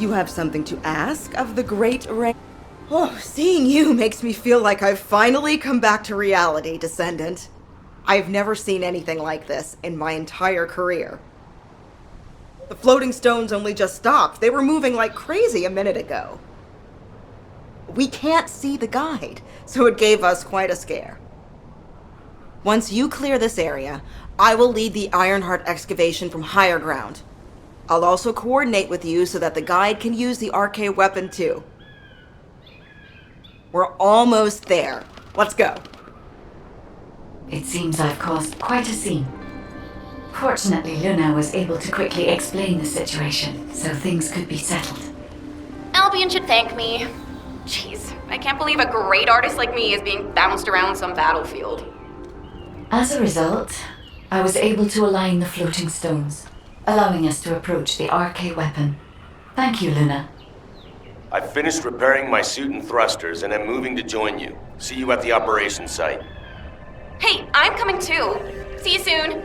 You have something to ask of the great Ray? Oh, seeing you makes me feel like I've finally come back to reality, Descendant. I've never seen anything like this in my entire career. The floating stones only just stopped. They were moving like crazy a minute ago. We can't see the guide, so it gave us quite a scare. Once you clear this area, I will lead the Ironheart excavation from higher ground. I'll also coordinate with you so that the guide can use the arcade weapon too. We're almost there. Let's go. It seems I've caused quite a scene. Fortunately, Luna was able to quickly explain the situation, so things could be settled. Albion should thank me. Jeez, I can't believe a great artist like me is being bounced around some battlefield. As a result, I was able to align the floating stones, allowing us to approach the RK weapon. Thank you, Luna. I've finished repairing my suit and thrusters and am moving to join you. See you at the operations site. Hey, I'm coming too. See you soon.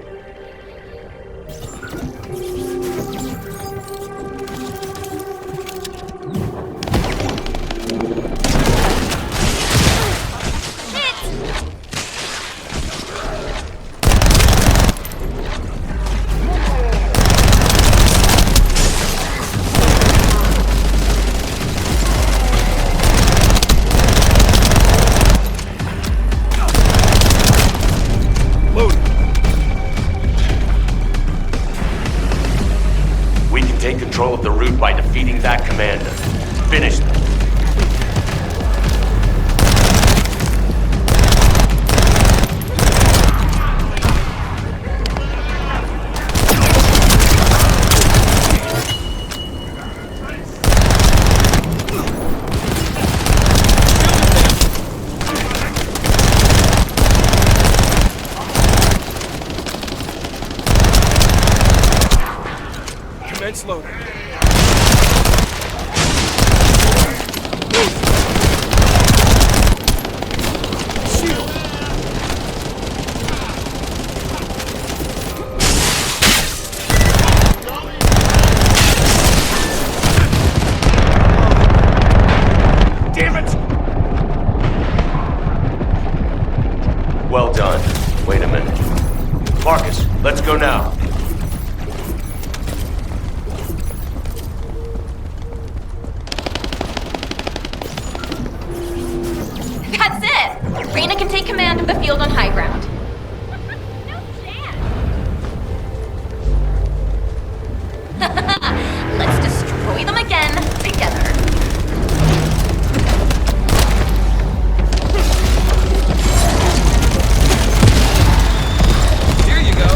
Take control of the route by defeating that commander. Finish them. Commence loading. Shield. Damn it! Well done. Wait a minute. Marcus, let's go now. Reyna can take command of the field on high ground. No chance! Let's destroy them again, together. Here you go.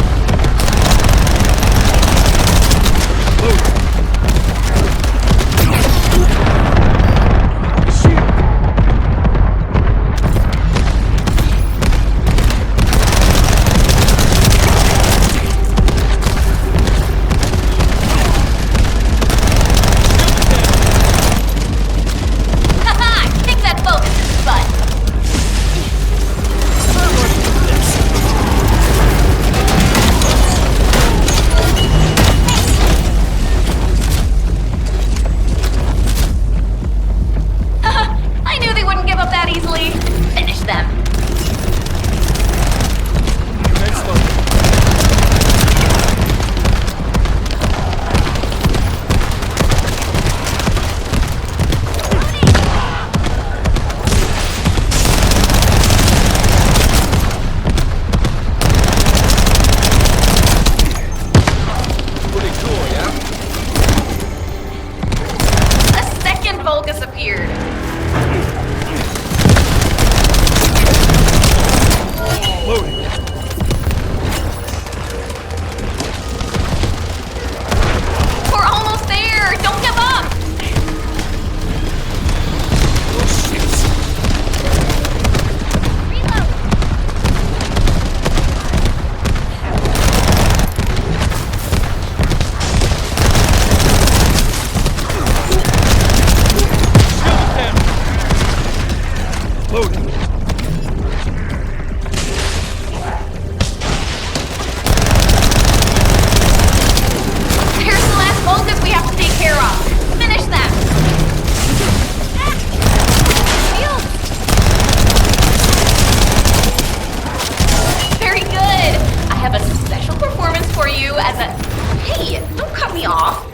Hey, don't cut me off.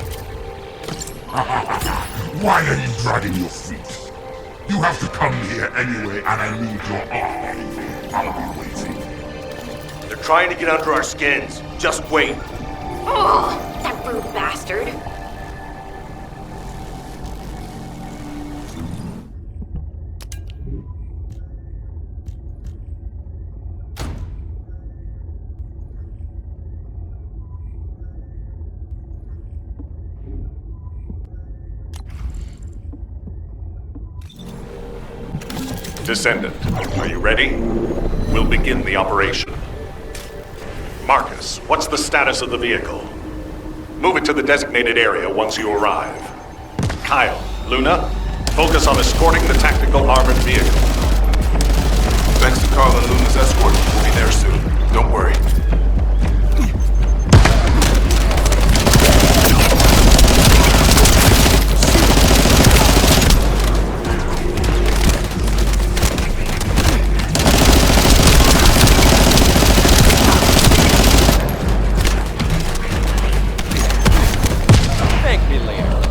Why are you dragging your feet? You have to come here anyway, and I need your arm. I'll be waiting. They're trying to get under our skins. Just wait. Oh, that rude bastard. Descendant, are you ready? We'll begin the operation. Marcus, what's the status of the vehicle? Move it to the designated area once you arrive. Kyle, Luna, focus on escorting the tactical armored vehicle. Thanks to Carl and Luna's escort, we'll be there soon. Don't worry. Thank me later.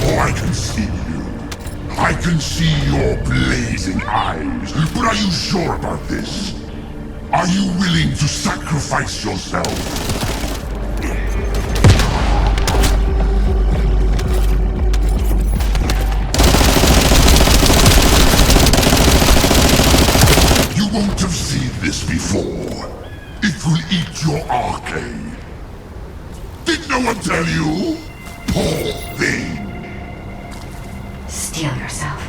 Oh, I can see you. I can see your blazing eyes. But are you sure about this? Are you willing to sacrifice yourself? You won't have seen this before. It will eat your arcade. Did no one tell you? Poor thing. Steel yourself.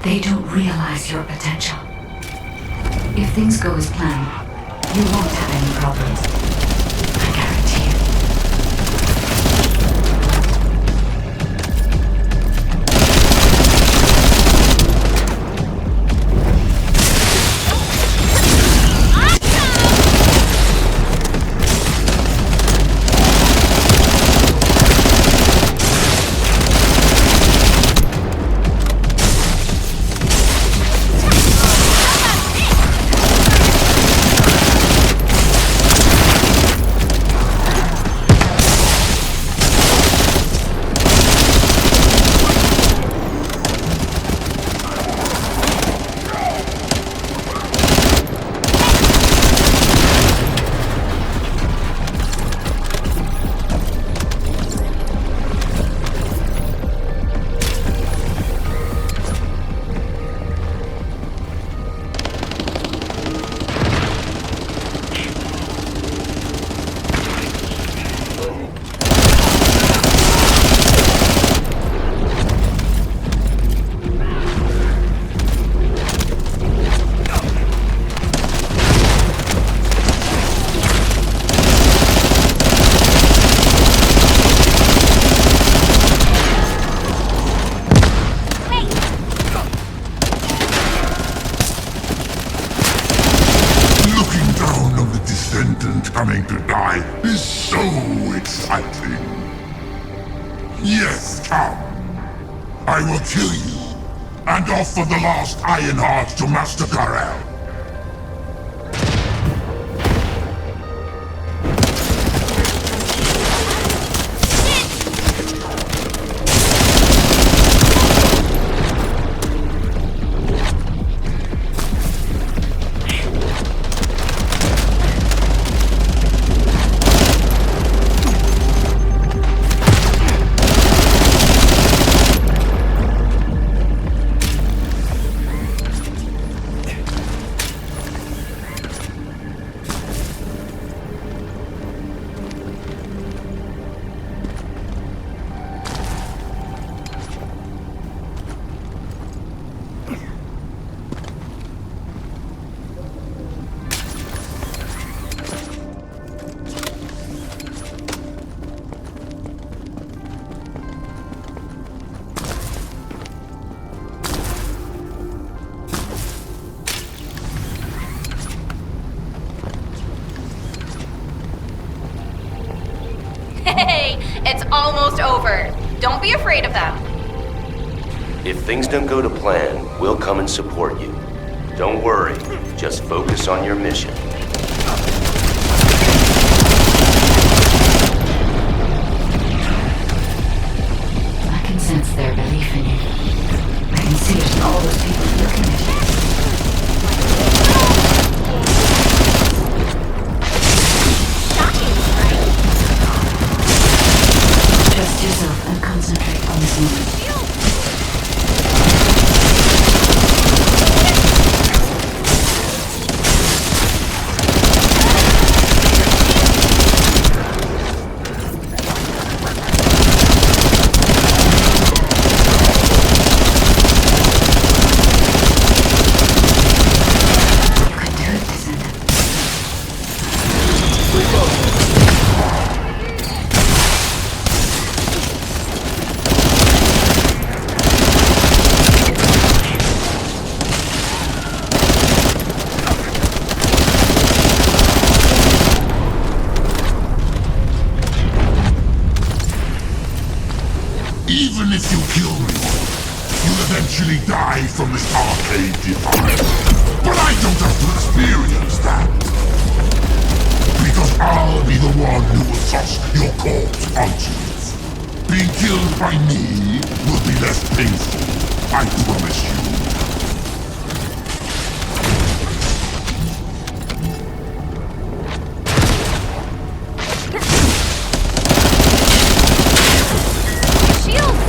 They don't realize your potential. If things go as planned, you won't have any problems. I guarantee it. Looking down on the descendant coming to die is so exciting. Yes, come. I will kill you and offer the last iron heart to Master Karel. Hey, it's almost over. Don't be afraid of them. If things don't go to plan, we'll come and support you. Don't worry, just focus on your mission. I can sense their belief in you. I can see it in all those people looking at you. Shocking, right? Trust yourself and concentrate on this moment. You can do it, Descendant. Even if you kill me, you'll eventually die from this arcade device. But I don't have to experience that. Because I'll be the one who will toss your corpse onto it. Being killed by me will be less painful, I promise you. Shields!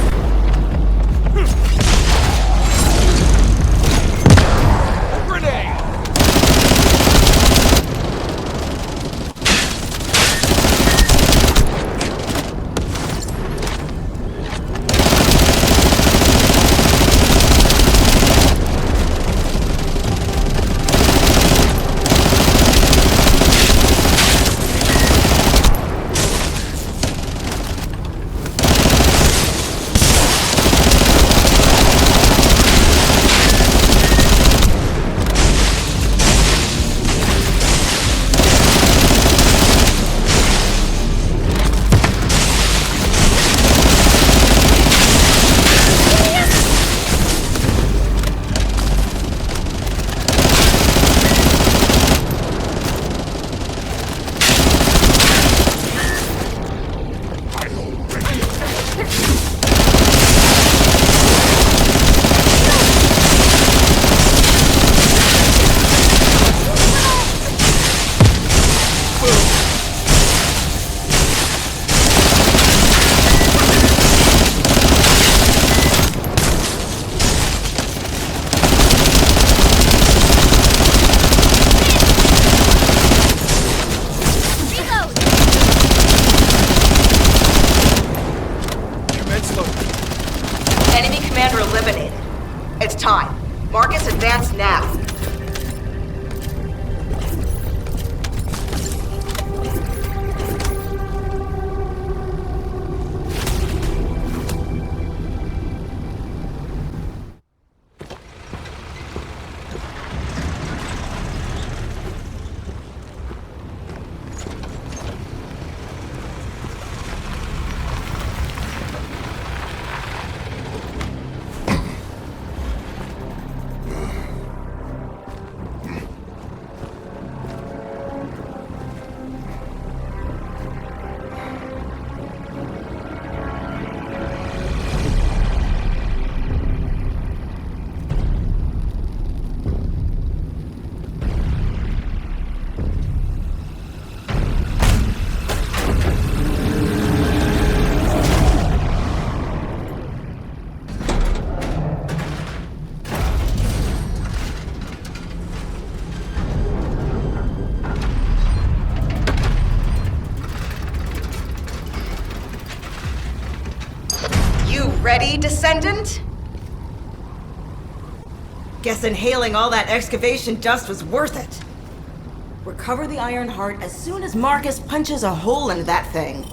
Enemy commander eliminated. It's time. Marcus, advance now. Ready, Descendant? Guess inhaling all that excavation dust was worth it. Recover the Iron Heart as soon as Marcus punches a hole into that thing.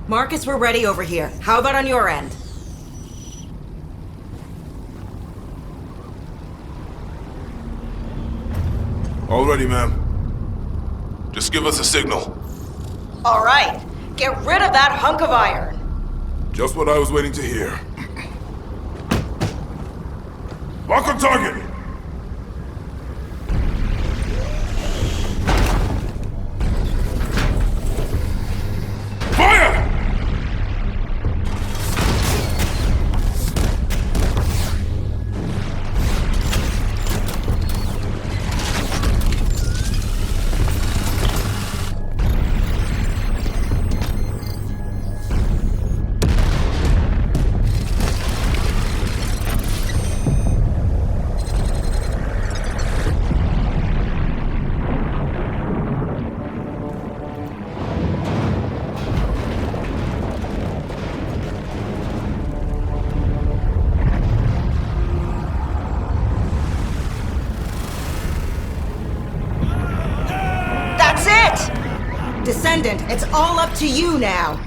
Marcus, we're ready over here. How about on your end? All ready, ma'am. Just give us a signal. All right. Get rid of that hunk of iron! Just what I was waiting to hear. Lock on target! Fire! Descendant, it's all up to you now.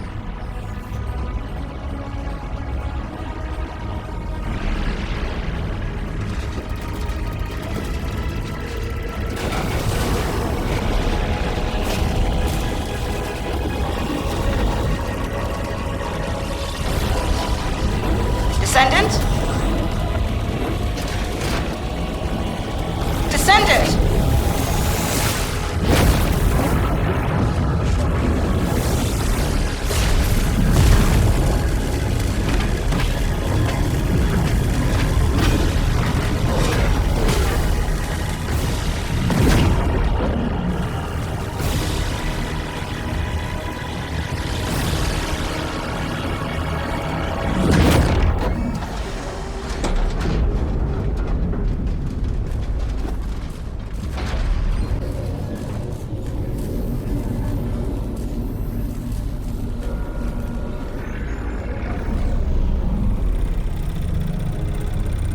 Descendant? Descendant!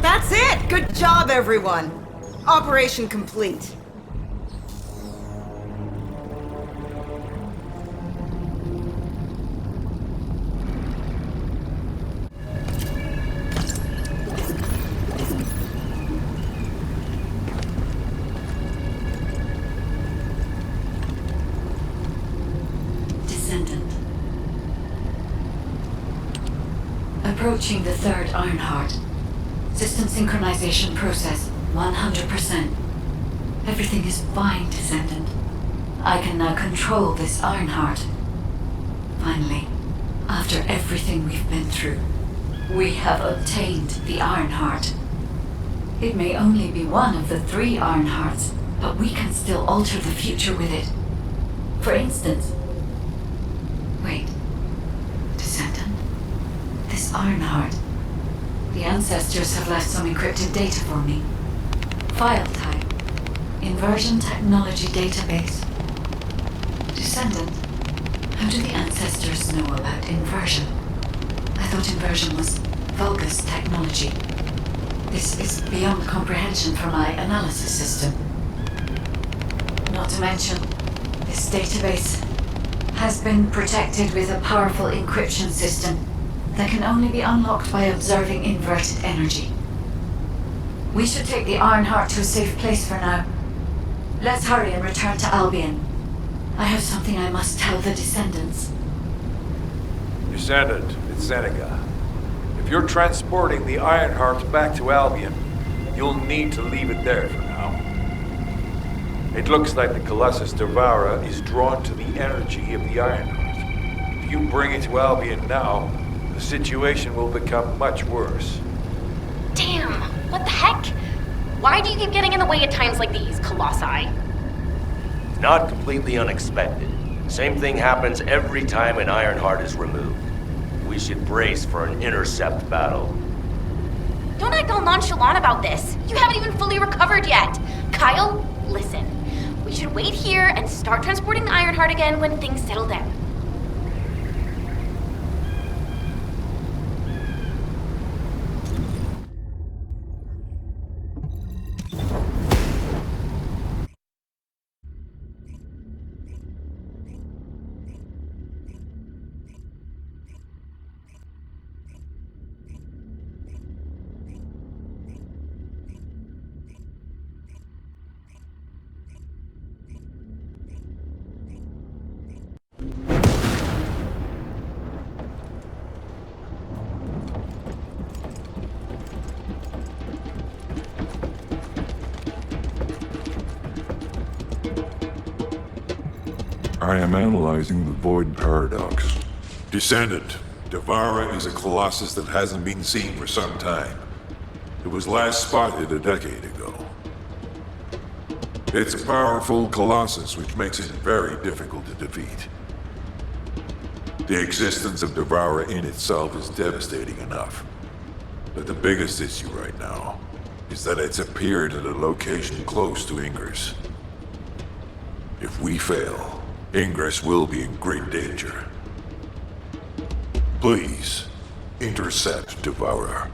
That's it! Good job, everyone! Operation complete. Descendant. Approaching the third Ironheart. System synchronization process 100%. Everything is fine, Descendant. I can now control this Ironheart. Finally, after everything we've been through, we have obtained the Ironheart. It may only be one of the 3 Ironhearts, but we can still alter the future with it. For instance... Wait. Descendant? This Ironheart... The ancestors have left some encrypted data for me. File type. Inversion technology database. Descendant. How do the ancestors know about inversion? I thought inversion was Vulgus technology. This is beyond comprehension for my analysis system. Not to mention, this database has been protected with a powerful encryption system that can only be unlocked by observing inverted energy. We should take the Ironheart to a safe place for now. Let's hurry and return to Albion. I have something I must tell the Descendants. Descendant, it's Seneca. If you're transporting the Ironheart back to Albion, you'll need to leave it there for now. It looks like the Colossus Devourer is drawn to the energy of the Ironheart. If you bring it to Albion now, the situation will become much worse. Damn, what the heck? Why do you keep getting in the way at times like these, Colossi? Not completely unexpected. Same thing happens every time an Ironheart is removed. We should brace for an intercept battle. Don't act all nonchalant about this. You haven't even fully recovered yet. Kyle, listen. We should wait here and start transporting the Ironheart again when things settle down. I am analyzing the Void Paradox. Descendant, Devara is a colossus that hasn't been seen for some time. It was last spotted a decade ago. It's a powerful colossus, which makes it very difficult to defeat. The existence of Devara in itself is devastating enough. But the biggest issue right now is that it's appeared at a location close to Ingress. If we fail, Ingress will be in great danger. Please, intercept Devourer.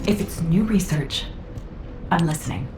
If it's new research, I'm listening.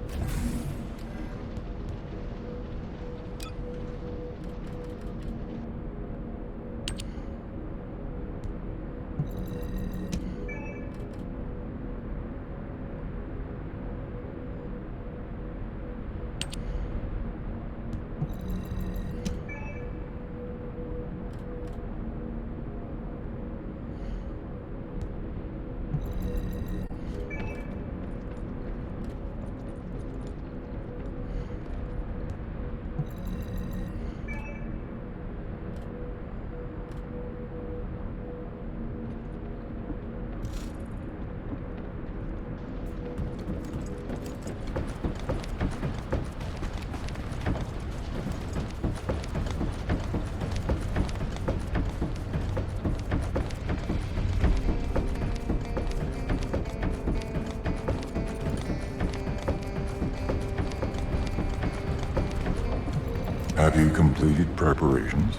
Have you completed preparations?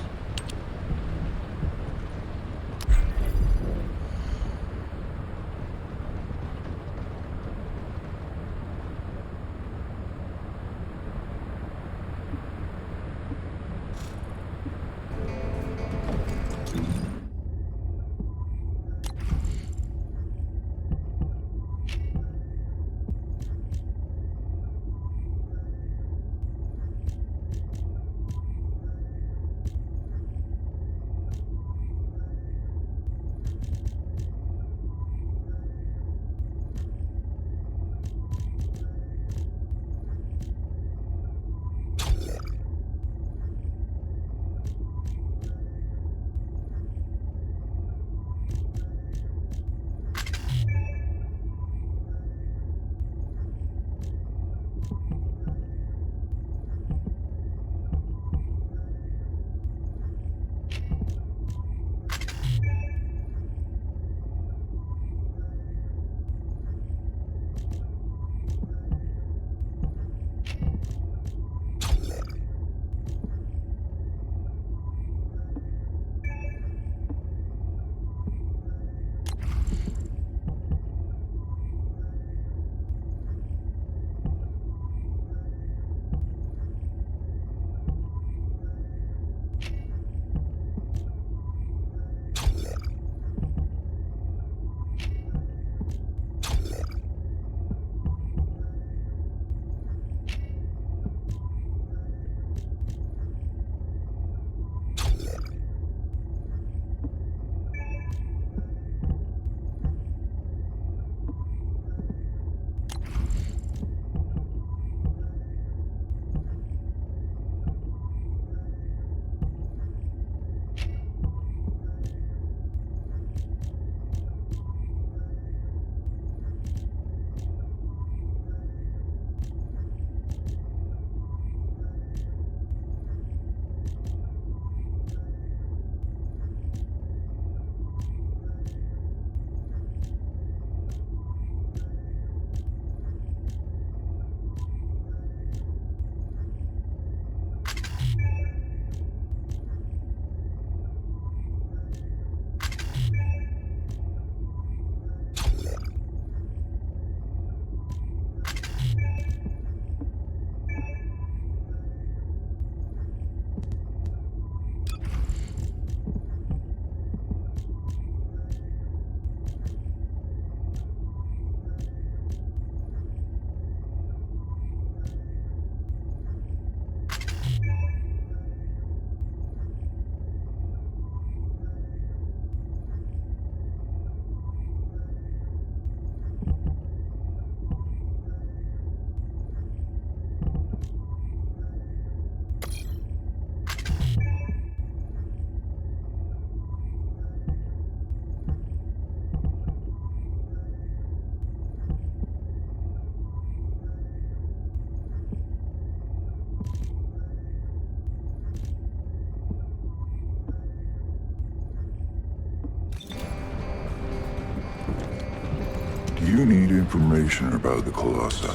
information about the Colossi.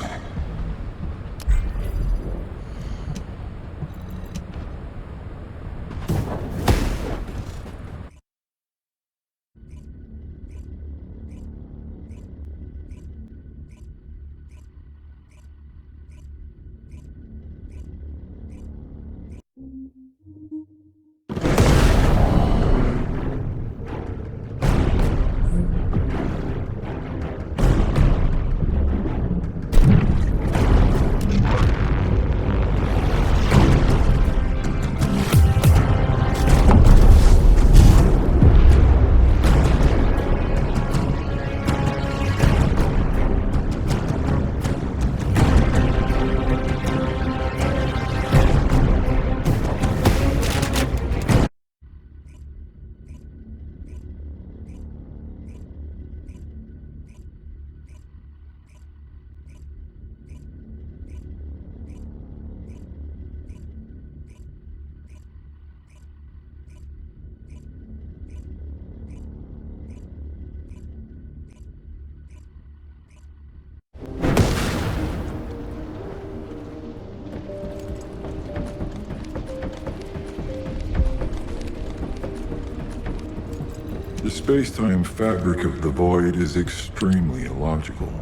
The space-time fabric of the void is extremely illogical.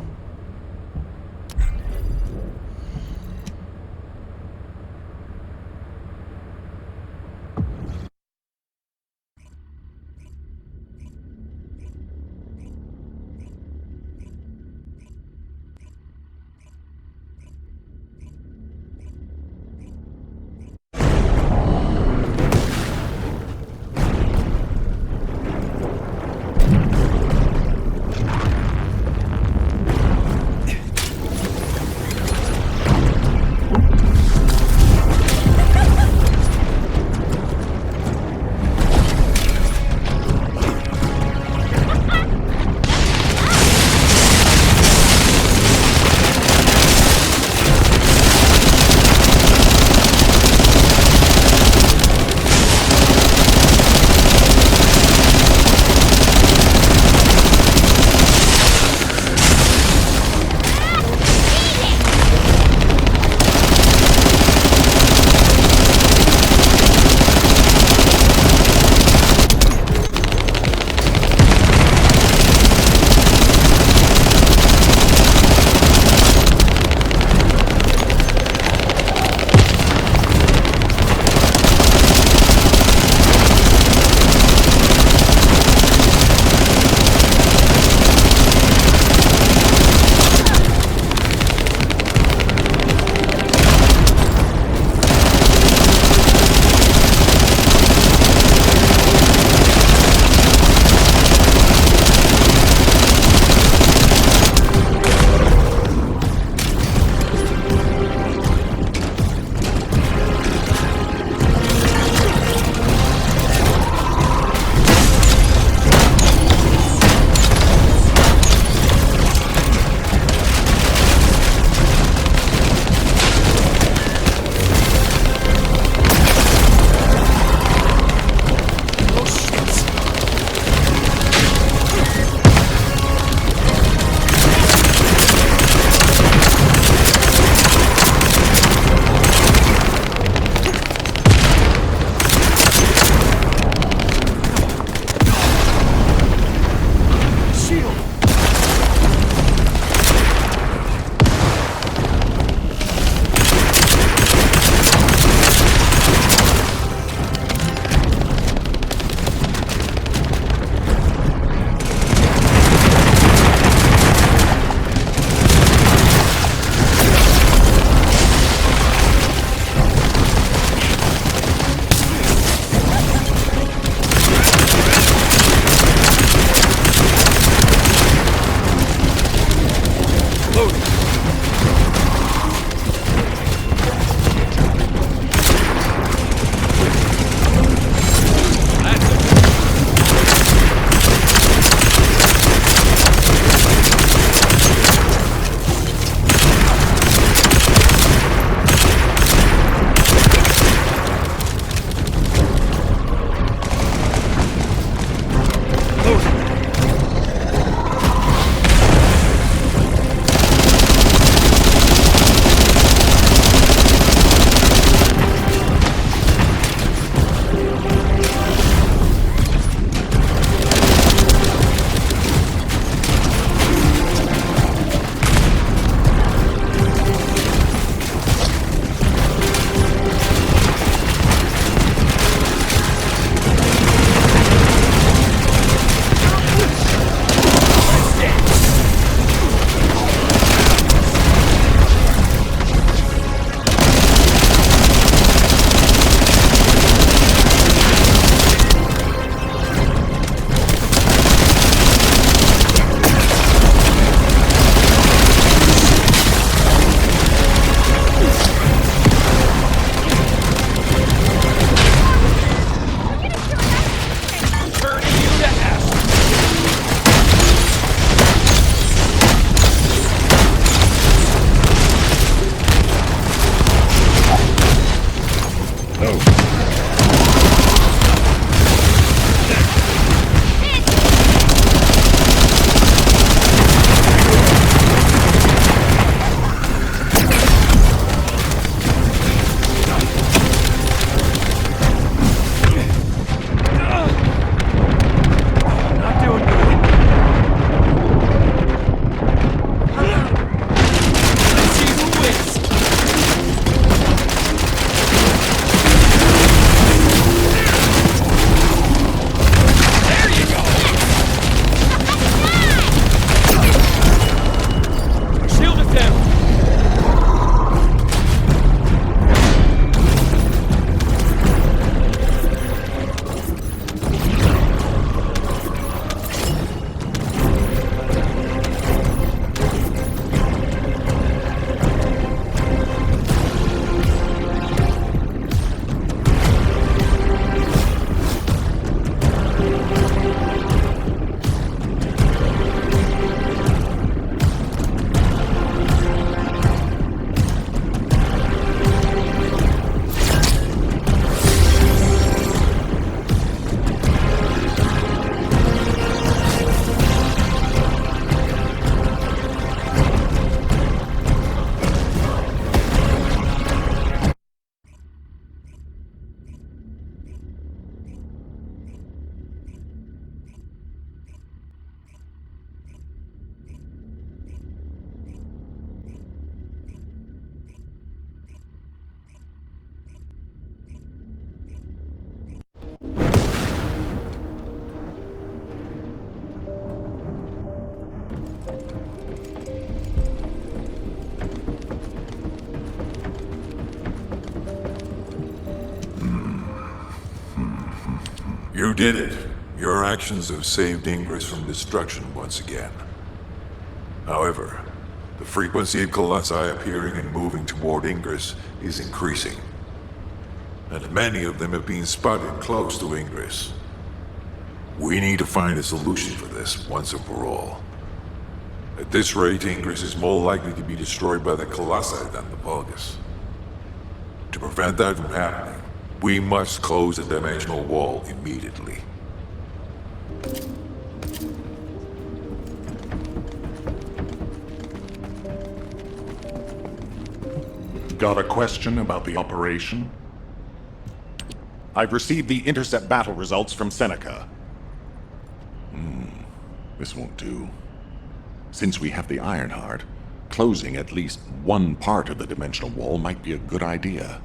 You did it. Your actions have saved Ingress from destruction once again. However, the frequency of colossi appearing and moving toward Ingress is increasing. And many of them have been spotted close to Ingress. We need to find a solution for this once and for all. At this rate, Ingress is more likely to be destroyed by the colossi than the Vulgus. To prevent that from happening, we must close the dimensional wall immediately. Got a question about the operation? I've received the intercept battle results from Seneca. This won't do. Since we have the Ironheart, closing at least one part of the dimensional wall might be a good idea.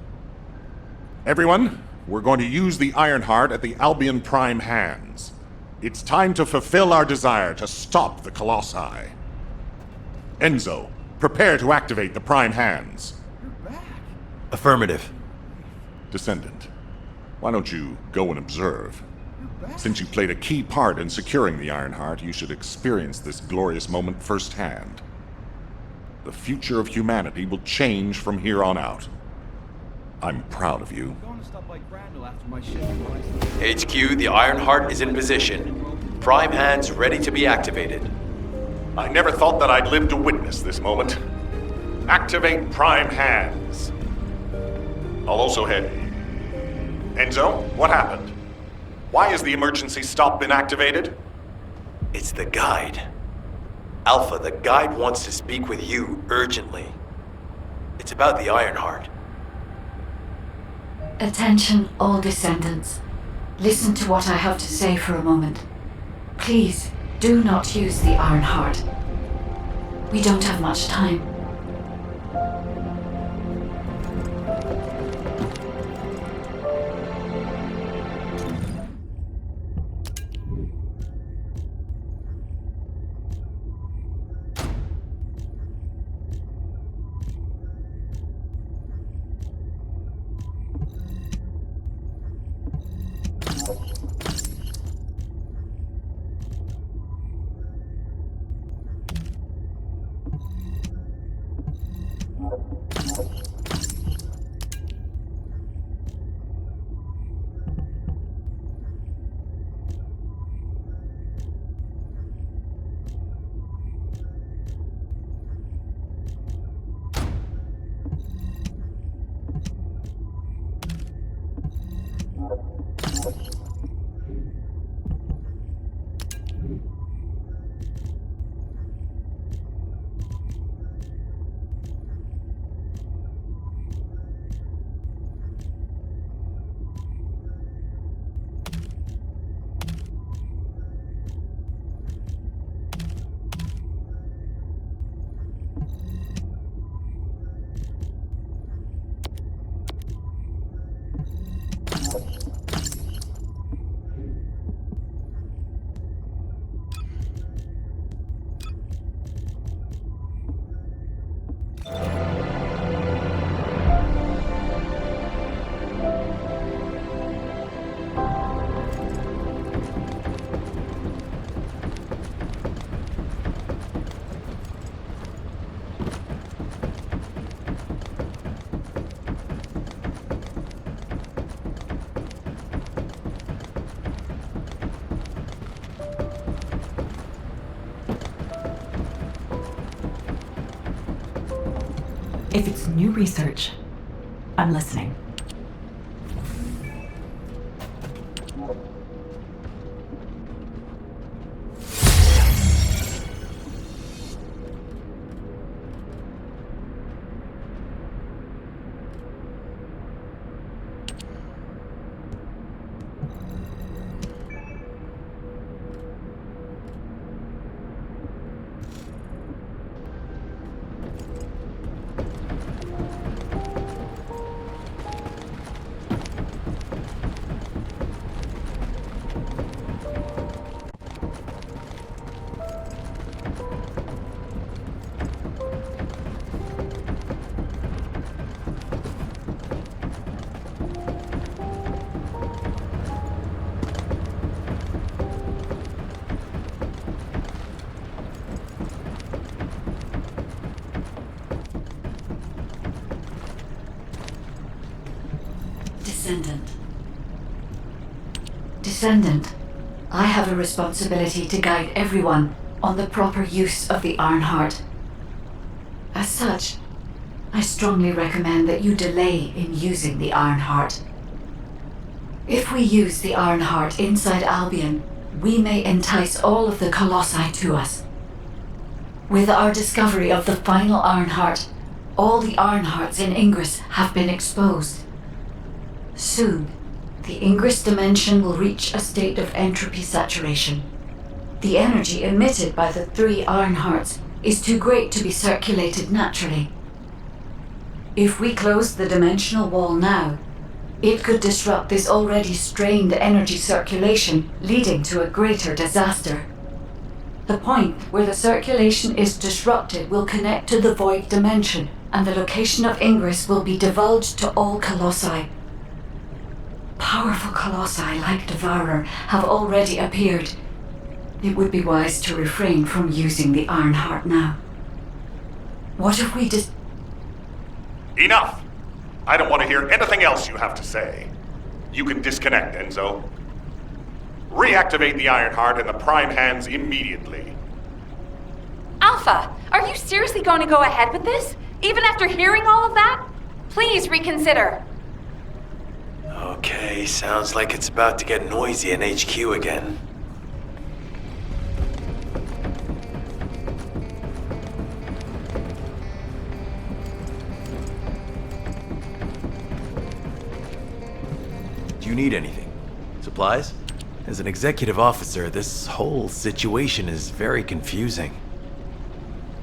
Everyone, we're going to use the Ironheart at the Albion Prime hands. It's time to fulfill our desire to stop the Colossi. Enzo, prepare to activate the Prime hands. Affirmative. Descendant, why don't you go and observe? Since you played a key part in securing the Ironheart, you should experience this glorious moment firsthand. The future of humanity will change from here on out. I'm proud of you. HQ, the Ironheart is in position. Prime hands ready to be activated. I never thought that I'd live to witness this moment. Activate Prime hands. I'll also head. Enzo, what happened? Why has the emergency stop been activated? It's the guide. Alpha, the guide wants to speak with you urgently. It's about the Ironheart. Attention, all descendants. Listen to what I have to say for a moment. Please, do not use the Ironheart. We don't have much time. If it's new research, I'm listening. Descendant. Descendant, I have a responsibility to guide everyone on the proper use of the Ironheart. As such, I strongly recommend that you delay in using the Ironheart. If we use the Ironheart inside Albion, we may entice all of the Colossi to us. With our discovery of the final Ironheart, all the Ironhearts in Ingress have been exposed. Soon, the Ingress dimension will reach a state of entropy saturation. The energy emitted by the 3 Ironhearts is too great to be circulated naturally. If we close the dimensional wall now, it could disrupt this already strained energy circulation, leading to a greater disaster. The point where the circulation is disrupted will connect to the void dimension, and the location of Ingress will be divulged to all Colossi. Powerful Colossi like Devourer have already appeared. It would be wise to refrain from using the Ironheart now. What if we Enough! I don't want to hear anything else you have to say. You can disconnect, Enzo. Reactivate the Ironheart in the Prime hands immediately. Alpha, are you seriously going to go ahead with this? Even after hearing all of that? Please reconsider. Okay, sounds like it's about to get noisy in HQ again. Do you need anything? Supplies? As an executive officer, this whole situation is very confusing.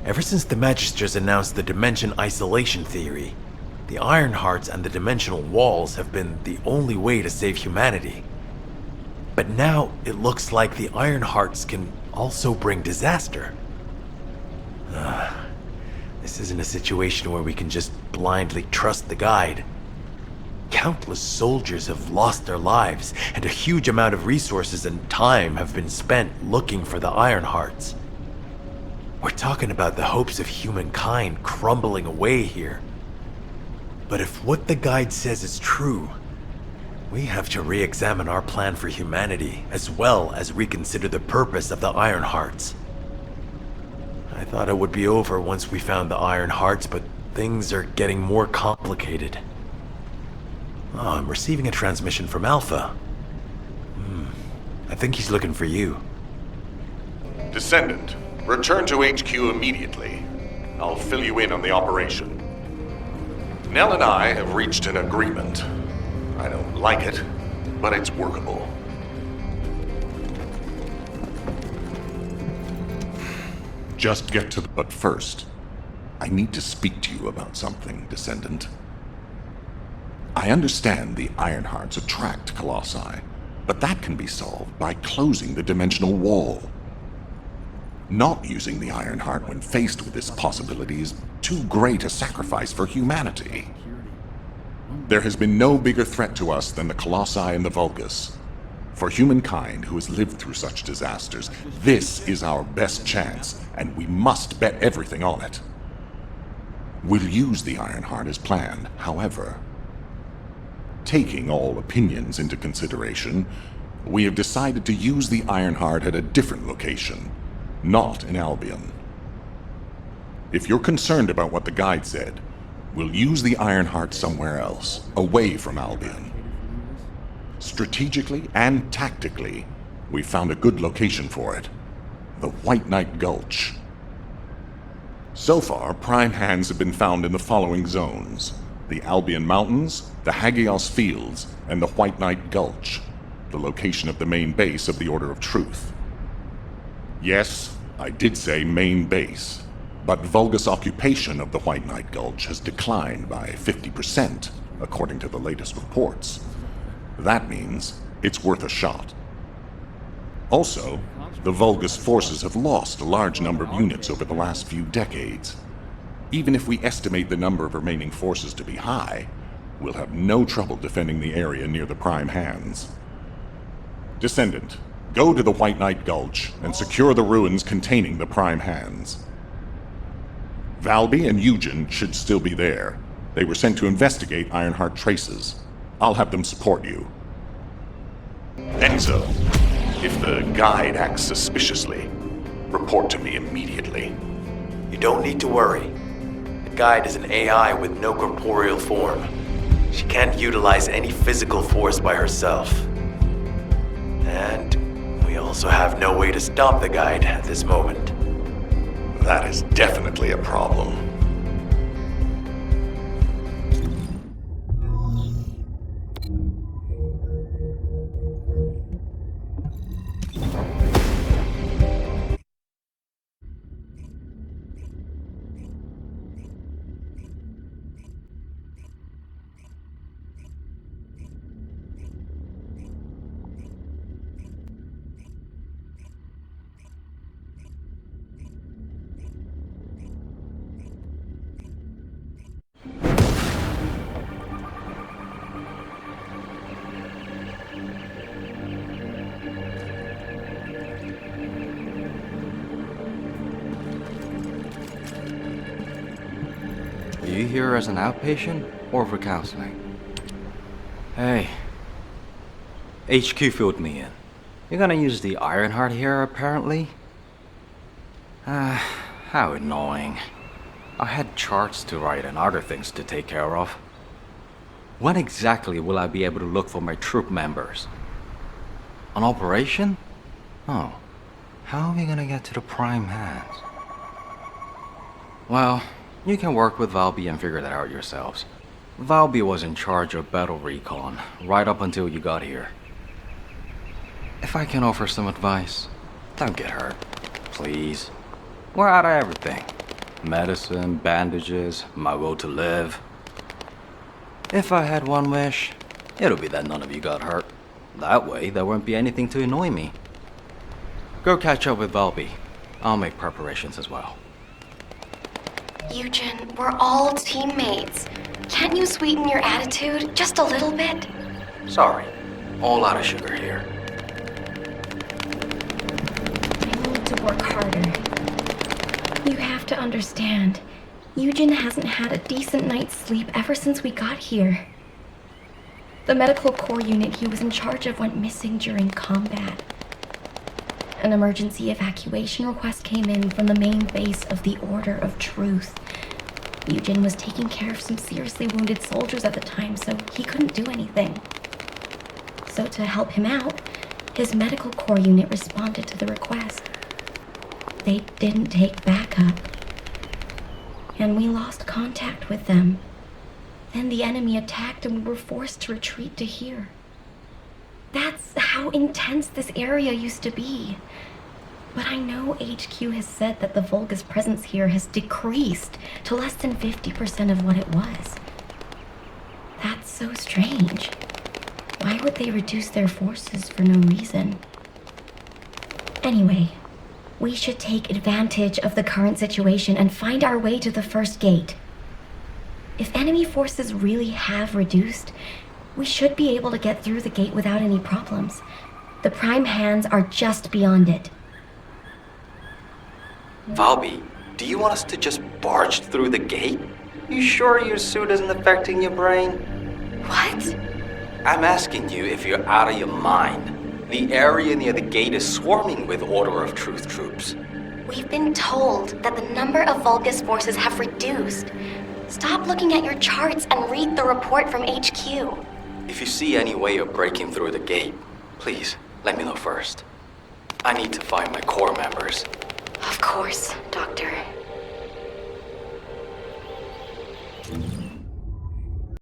Ever since the Magisters announced the Dimension Isolation Theory, the Ironhearts and the Dimensional Walls have been the only way to save humanity. But now it looks like the Ironhearts can also bring disaster. This isn't a situation where we can just blindly trust the guide. Countless soldiers have lost their lives, and a huge amount of resources and time have been spent looking for the Ironhearts. We're talking about the hopes of humankind crumbling away here. But if what the guide says is true, we have to re-examine our plan for humanity, as well as reconsider the purpose of the Ironhearts. I thought it would be over once we found the Ironhearts, but things are getting more complicated. Oh, I'm receiving a transmission from Alpha. I think he's looking for you. Descendant, return to HQ immediately. I'll fill you in on the operation. Nell and I have reached an agreement. I don't like it, but it's workable. Just get to the... But first, I need to speak to you about something, Descendant. I understand the Ironhearts attract Colossi, but that can be solved by closing the dimensional wall. Not using the Ironheart when faced with this possibility is too great a sacrifice for humanity. There has been no bigger threat to us than the Colossi and the Vulgus. For humankind who has lived through such disasters, this is our best chance, and we must bet everything on it. We'll use the Ironheart as planned, however. Taking all opinions into consideration, we have decided to use the Ironheart at a different location, not in Albion. If you're concerned about what the guide said, we'll use the Ironheart somewhere else, away from Albion. Strategically and tactically, we found a good location for it, the White Knight Gulch. So far, prime hands have been found in the following zones: the Albion Mountains, the Hagios Fields, and the White Knight Gulch, the location of the main base of the Order of Truth. Yes, I did say main base, but Vulgus occupation of the White Knight Gulch has declined by 50%, according to the latest reports. That means it's worth a shot. Also, the Vulgus forces have lost a large number of units over the last few decades. Even if we estimate the number of remaining forces to be high, we'll have no trouble defending the area near the prime hands. Descendant, go to the White Knight Gulch and secure the ruins containing the prime hands. Valby and Eugen should still be there. They were sent to investigate Ironheart traces. I'll have them support you. Enzo, if the guide acts suspiciously, report to me immediately. You don't need to worry. The guide is an AI with no corporeal form. She can't utilize any physical force by herself. And we also have no way to stop the guide at this moment. That is definitely a problem. Are you here as an outpatient or for counseling? Hey. HQ filled me in. You're gonna use the Ironheart here, apparently? How annoying. I had charts to write and other things to take care of. When exactly will I be able to look for my troop members? An operation? Oh. How are we gonna get to the prime hands? Well, you can work with Valby and figure that out yourselves. Valby was in charge of battle recon, right up until you got here. If I can offer some advice, don't get hurt, please. We're out of everything. Medicine, bandages, my will to live. If I had one wish, it'll be that none of you got hurt. That way, there won't be anything to annoy me. Go catch up with Valby. I'll make preparations as well. Eugen, we're all teammates. Can't you sweeten your attitude just a little bit? Sorry, all out of sugar here. I need to work harder. You have to understand, Eugen hasn't had a decent night's sleep ever since we got here. The medical corps unit he was in charge of went missing during combat. An emergency evacuation request came in from the main base of the Order of Truth. Eugen was taking care of some seriously wounded soldiers at the time, so he couldn't do anything. So to help him out, his medical corps unit responded to the request. They didn't take backup, and we lost contact with them. Then the enemy attacked and we were forced to retreat to here. That's how intense this area used to be. But I know HQ has said that the Vulgus presence here has decreased to less than 50% of what it was. That's so strange. Why would they reduce their forces for no reason? Anyway, we should take advantage of the current situation and find our way to the first gate. If enemy forces really have reduced, we should be able to get through the gate without any problems. The prime hands are just beyond it. Valby, do you want us to just barge through the gate? You sure your suit isn't affecting your brain? What? I'm asking you if you're out of your mind. The area near the gate is swarming with Order of Truth troops. We've been told that the number of Vulgus forces have reduced. Stop looking at your charts and read the report from HQ. If you see any way of breaking through the gate, please let me know first. I need to find my corps members. Of course, Doctor.